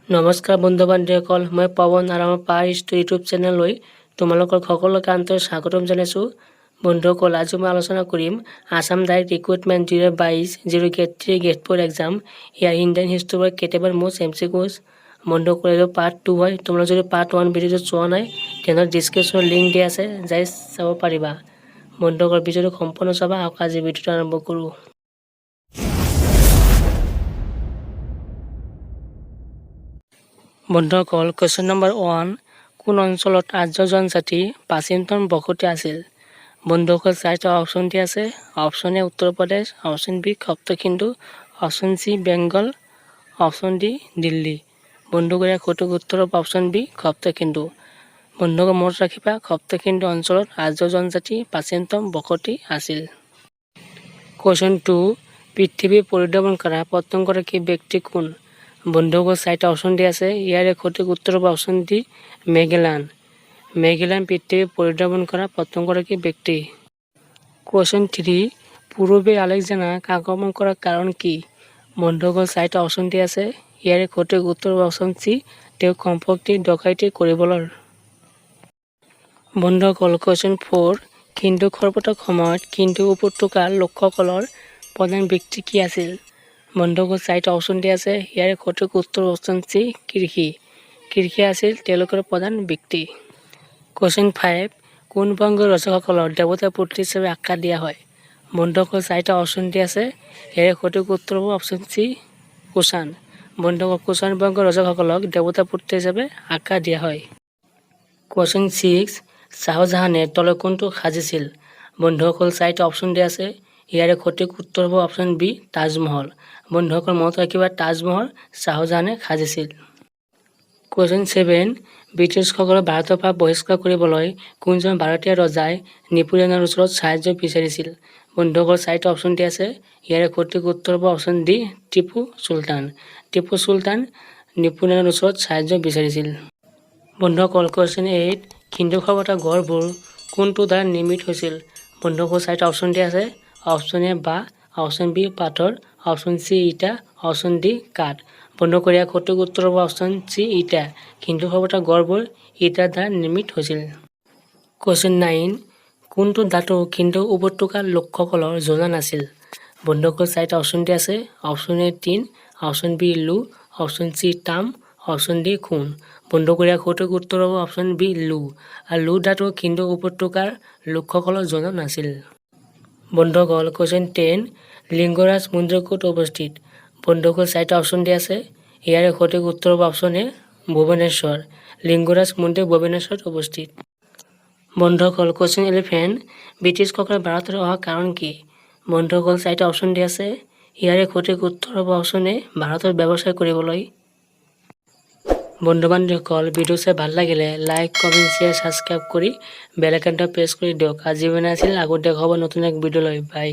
নমস্কাৰ বন্ধু বান্ধৱীসকল, মই পৱন আৰু আমাৰ পাৰ ইউটিউব চেনেললৈ তোমালোকৰ সকলোকে আন্তৰিক স্বাগতম জনাইছোঁ। বন্ধুসকল, আজি মই আলোচনা কৰিম Assam direct recruitment 2022 grade 3 grade 4 exam ইয়াৰ ইণ্ডিয়ান হিষ্ট্ৰীৰ কেইটামান মোষ্ট MCQs। বন্ধুসকল, এইটো পাৰ্ট 2 হয়। তোমালোকে যদি পাৰ্ট 1 ভিডিঅ'টো চোৱা নাই তেনেহ'লে ডিছক্ৰিপশ্যনত লিংক দিয়া আছে, যাই চাব পাৰিবা। বন্ধুসকল, ভিডিঅ'টো সম্পূৰ্ণ চাবা। আজি ভিডিঅ'টো আৰম্ভ কৰোঁ। বন্ধুসকল, কুৱেশ্যন নম্বৰ 1, কোন অঞ্চলত আৰ্য জনজাতি প্ৰাচীনতম বসতি আছিল? বন্ধুসকল, 4টা অপশ্যন দিয়া আছে। Option A Uttar Pradesh, option B Saptasindhu, option C Bengal, option D Delhi. বন্ধুসকল, ইয়াৰ সঠিক উত্তৰ হ'ব অপশ্যন বি সপ্তসিন্ধু। বন্ধুসকল, মনত ৰাখিবা সপ্তসিন্ধু অঞ্চলত আৰ্য জনজাতি প্ৰাচীনতম বসতি আছিল। কুৱেশ্যন 2, পৃথিৱী পৰিভ্ৰমণ কৰা প্ৰথমগৰাকী ব্যক্তি কোন? বন্ধুসকল, 4টা অপশ্যন দিয়া আছে। ইয়াৰে সঠিক উত্তৰ হ'ব অপশ্যন ডি মেগেলান। মেগেলান পৃথিৱী পৰিভ্ৰমণ কৰা প্ৰথমগৰাকী ব্যক্তি। কুৱেশ্যন 3, পূৰ্বে আলেকজেণ্ডাৰক আক্ৰমণ কৰাৰ কাৰণ কি? বন্ধুসকল, 4টা অপশ্যন দিয়া আছে। ইয়াৰে সঠিক উত্তৰ হ'ব অপশ্যন চি, তেওঁ সম্পত্তি ডকাইতি কৰিবলৈ। বন্ধুসকল, কুৱেশ্যন 4, সিন্ধু সভ্যতাৰ সময়ত সিন্ধু উপত্যকাৰ লোকসকলৰ প্ৰধান বৃত্তি কি আছিল? বন্ধুসকল, 4টা অপশ্যন দিয়া আছে। ইয়াৰে সঠিক উত্তৰ অপশ্যন চি কৃষি। কৃষি আছিল তেওঁলোকৰ প্ৰধান বৃত্তি। কুৱেশ্যন 5, কোন বংগৰ ৰজাসকলক দেৱতাৰ পুত্ৰী হিচাপে আখ্যা দিয়া হয়? বন্ধুসকল, 4টা অপশ্যন দিয়া আছে। ইয়াৰে সঠিক উত্তৰ হ'ব অপশ্যন চি কুষাণ। বন্ধুসকল, কুষাণ বংগৰ ৰজাসকলক দেৱতাৰ পুত্ৰী হিচাপে আখ্যা দিয়া হয়। কুৱেশ্যন 6, শ্বাহজাহানে তলৰ কোনটো সাজিছিল? বন্ধুসকল, 4টা অপশ্যন দিয়া আছে। ইয়াৰে সঠিক উত্তৰ হ'ব অপশ্যন বি তাজমহল। বন্ধুসকল, মনত ৰাখিবা তাজমহল শ্বাহজাহানে সাজিছিল। কুৱেশ্যন 7, ব্ৰিটিছসকলক ভাৰতৰ পৰা বহিষ্কাৰ কৰিবলৈ কোনজন ভাৰতীয় ৰজাই নেপোলিয়নৰ ওচৰত সাহায্য বিচাৰিছিল? বন্ধুসকল, 4টা অপশ্যন দিয়া আছে। ইয়াৰে সঠিক উত্তৰ হ'ব অপশ্যন ডি টিপু চুলতান। টিপু চুলতান নেপোলিয়নৰ ওচৰত সাহায্য বিচাৰিছিল। বন্ধুসকল, কুৱেশ্যন 8, সিন্ধু সভ্যতাৰ গড়বোৰ কোনটো দ্বাৰা নিৰ্মিত হৈছিল? বন্ধুসকল, 4টা অপশ্যন দিয়া আছে। অপশ্যন এ বাঁহ, অপশ্যন বি পাথৰ, অপশ্যন চি ইটা, অপশ্যন ডি কাঠ। বন্ধুসকল, ইয়াৰ সঠিক উত্তৰ হ'ব অপশ্যন চি ইটা। সিন্ধু সভ্যতাৰ গড়বোৰ ইটাৰ দ্বাৰা নিৰ্মিত হৈছিল। কুৱেশ্যন 9, কোনটো ধাতু সিন্ধু উপত্যকাৰ লোকসকলৰ জনা নাছিল? বন্ধুসকল, 4টা অপশ্যন দিয়া আছে। Option A tin, option B লু, অপশ্যন চি তাম, অপশ্যন ডি সোণ। বন্ধুসকল, ইয়াৰ সঠিক উত্তৰ হ'ব অপশ্যন বি লু। আৰু লু ধাতু সিন্ধু উপত্যকাৰ লোকসকলৰ জনা নাছিল। বন্ধুসকল, কুৱেশ্যন 10, লিংগৰাজ মন্দিৰ ক'ত অৱস্থিত? বন্ধুসকল, 4টা অপশ্যন দিয়া আছে। ইয়াৰে সঠিক উত্তৰ হ'ব অপশ্যন এ ভুৱনেশ্বৰ। লিংগৰাজ মন্দিৰ ভুৱনেশ্বৰত অৱস্থিত। বন্ধুসকল, কুৱেশ্যন 11, ব্ৰিটিছসকলে ভাৰতলৈ অহাৰ কাৰণ কি? বন্ধুসকল, 4টা অপশ্যন দিয়া আছে। ইয়াৰে সঠিক উত্তৰ হ'ব অপশ্যন এ ভাৰতত ব্যৱসায় কৰিবলৈ। বন্ধু বান্ধৱীসকল, ভিডিঅ' চাই ভাল লাগিলে লাইক, কমেণ্ট, শ্বেয়াৰ, ছাবস্ক্ৰাইব কৰি বেল আইকনটো প্ৰেছ কৰি দিয়ক। আজি মানে আছিল, আগত দেখা হ'ব নতুন এক ভিডিঅ'লৈ। বাই।